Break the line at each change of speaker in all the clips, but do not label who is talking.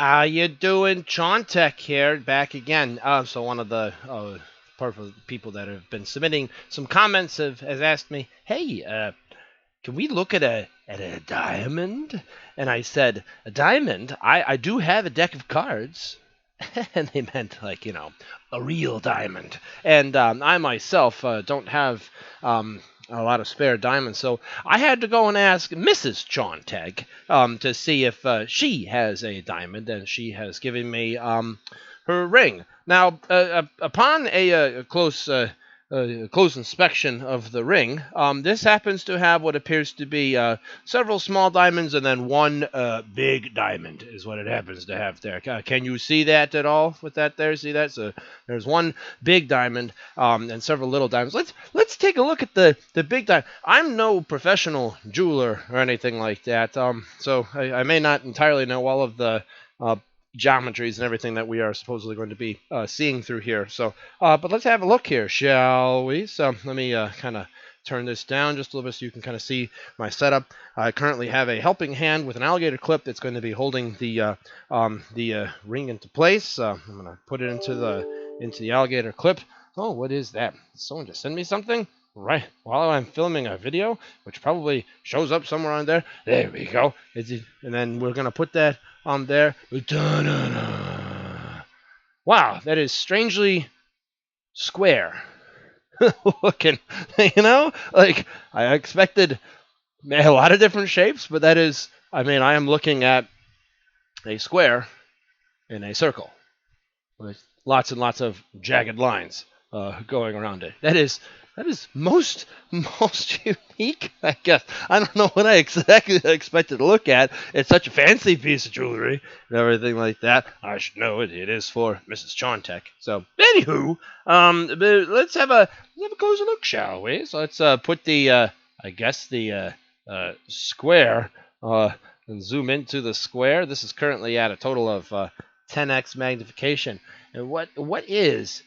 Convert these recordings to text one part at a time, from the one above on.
How you doing? Tech here, back again. So one of the people that have been submitting some comments has asked me, "Hey, can we look at a diamond?" And I said, "A diamond? I do have a deck of cards." And they meant like a real diamond. And I myself don't have a lot of spare diamonds, so I had to go and ask Mrs. Chontag to see if she has a diamond, and she has given me her ring. Now, upon a close inspection of the ring, this happens to have what appears to be several small diamonds and then one big diamond is what it happens to have there. Can you see that at all with that there? See that? So there's one big diamond and several little diamonds. Let's take a look at the big diamond. I'm no professional jeweler or anything like that, so I may not entirely know all of the geometries and everything that we are supposedly going to be seeing through here. So, but let's have a look here, shall we? So let me kind of turn this down just a little bit so you can kind of see my setup. I currently have a helping hand with an alligator clip that's going to be holding the ring into place. I'm going to put it into the alligator clip. Oh, what is that? Someone just send me something? Right while I'm filming a video, which probably shows up somewhere on there. There we go. And then we're going to put that on there. Da-da-da. Wow, that is strangely square looking. Like I expected a lot of different shapes, but that is, I mean, I am looking at a square in a circle with lots and lots of jagged lines going around it. That is most unique, I guess. I don't know what I exactly expected to look at. It's such a fancy piece of jewelry and everything like that. I should know it. It is for Mrs. Chontek. So, anywho, let's have a closer look, shall we? So let's put the square and zoom into the square. This is currently at a total of 10x magnification. And what is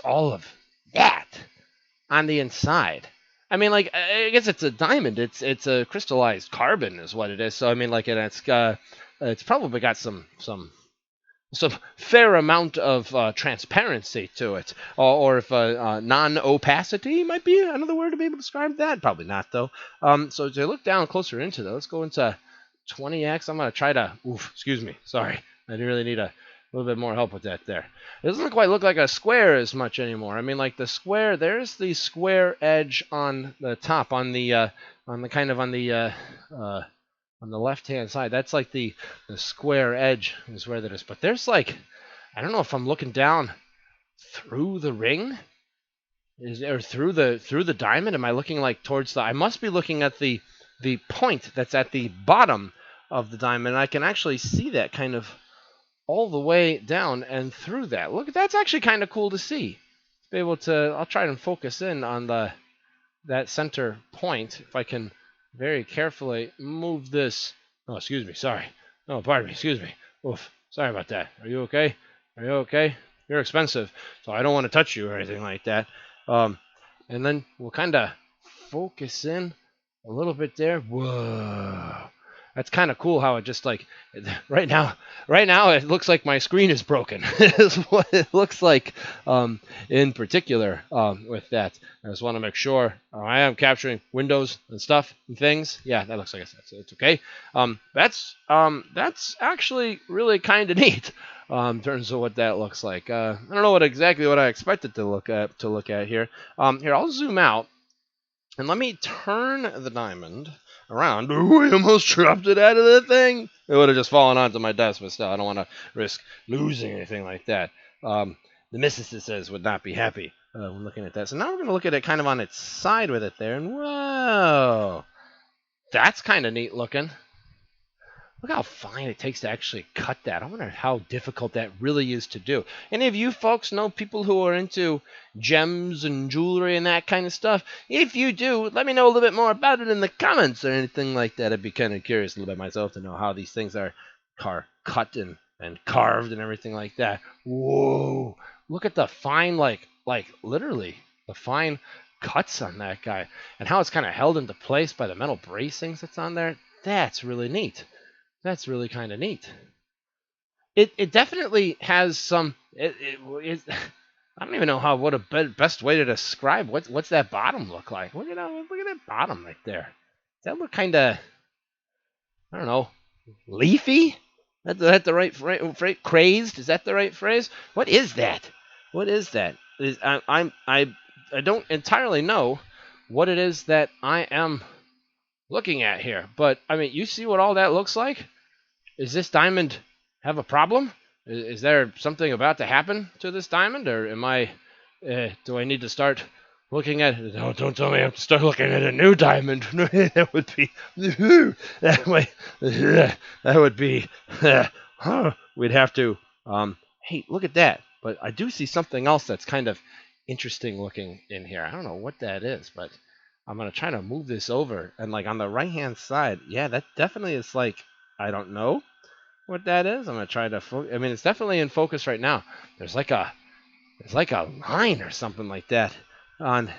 all of that on the inside? I mean, like, I guess it's a diamond. It's a crystallized carbon, is what it is. So I mean, like, it's probably got some fair amount of transparency to it, or if non-opacity might be another word to be able to describe that. Probably not though. So to look down closer into that, let's go into 20x. I'm gonna try to. Oof, excuse me. Sorry, I really need a little bit more help with that there. It doesn't quite look like a square as much anymore. I mean, like the square, there's the square edge on the top, on the kind of on the left-hand side. That's like the square edge is where that is. But there's like, I don't know if I'm looking down through the ring, or through the diamond. Am I looking like towards the? I must be looking at the point that's at the bottom of the diamond. I can actually see that kind of all the way down and through that. Look, that's actually kind of cool to see. Be able to. I'll try and focus in on that center point if I can very carefully move this. Oh, excuse me. Sorry. Oh, pardon me. Excuse me. Oof. Sorry about that. Are you okay? Are you okay? You're expensive, so I don't want to touch you or anything like that. And then we'll kind of focus in a little bit there. Whoa. That's kind of cool how it just like right now it looks like my screen is broken. Is what it looks like in particular with that. I just want to make sure I am capturing windows and stuff and things. Yeah, that looks like it's okay. That's actually really kind of neat in terms of what that looks like. I don't know exactly what I expected to look at here. Here, I'll zoom out and let me turn the diamond around. Ooh, I almost dropped it out of the thing. It would have just fallen onto my desk, but still, I don't want to risk losing anything like that. The missuses would not be happy when looking at that. So now we're going to look at it kind of on its side with it there, and whoa, that's kind of neat looking. Look how fine it takes to actually cut that. I wonder how difficult that really is to do. Any of you folks know people who are into gems and jewelry and that kind of stuff? If you do, let me know a little bit more about it in the comments or anything like that. I'd be kind of curious a little bit myself to know how these things are cut and carved and everything like that. Whoa! Look at the fine, like literally, the fine cuts on that guy and how it's kind of held into place by the metal bracings that's on there. That's really neat. That's really kind of neat. it definitely has some. I don't even know what a best way to describe what's that bottom look like. Look at that bottom right there. Does that look kind of, I don't know, leafy? That the right crazed? Is that the right phrase? What is that? What is that? I don't entirely know what it is that I am looking at here. But I mean, you see what all that looks like? Is this diamond have a problem? Is there something about to happen to this diamond, or am I? Do I need to start looking at? No, don't tell me I have to start looking at a new diamond. That would be that way. That would be. We'd have to. Hey, look at that! But I do see something else that's kind of interesting looking in here. I don't know what that is, but I'm gonna try to move this over, and like on the right hand side, yeah, that definitely is like, I don't know what that is. I'm gonna try to. I mean, it's definitely in focus right now. There's like a line or something like that on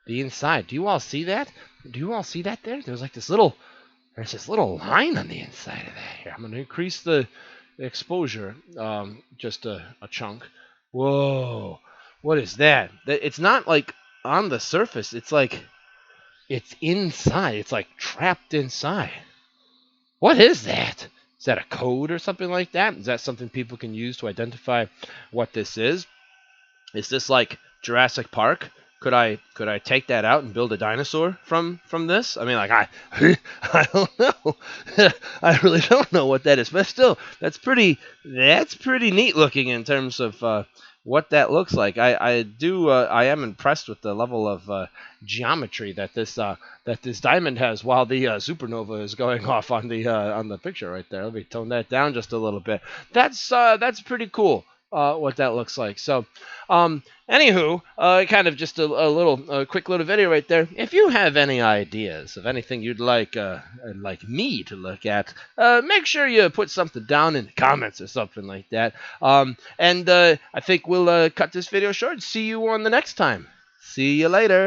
the inside. Do you all see that? Do you all see that there? There's this little line on the inside of that. Here, I'm gonna increase the exposure just a chunk. Whoa, what is that? It's not like on the surface. It's like it's inside. It's like trapped inside. What is that? Is that a code or something like that? Is that something people can use to identify what this is? Is this like Jurassic Park? Could I take that out and build a dinosaur from this? I mean, like I don't know. I really don't know what that is, but still, that's pretty neat looking in terms of what that looks like. I am impressed with the level of geometry that this diamond has while the supernova is going off on the picture right there. Let me tone that down just a little bit. That's pretty cool. What that looks like. So, anywho, kind of just a quick little video right there. If you have any ideas of anything you'd like me to look at, make sure you put something down in the comments or something like that. And I think we'll cut this video short. See you on the next time. See you later.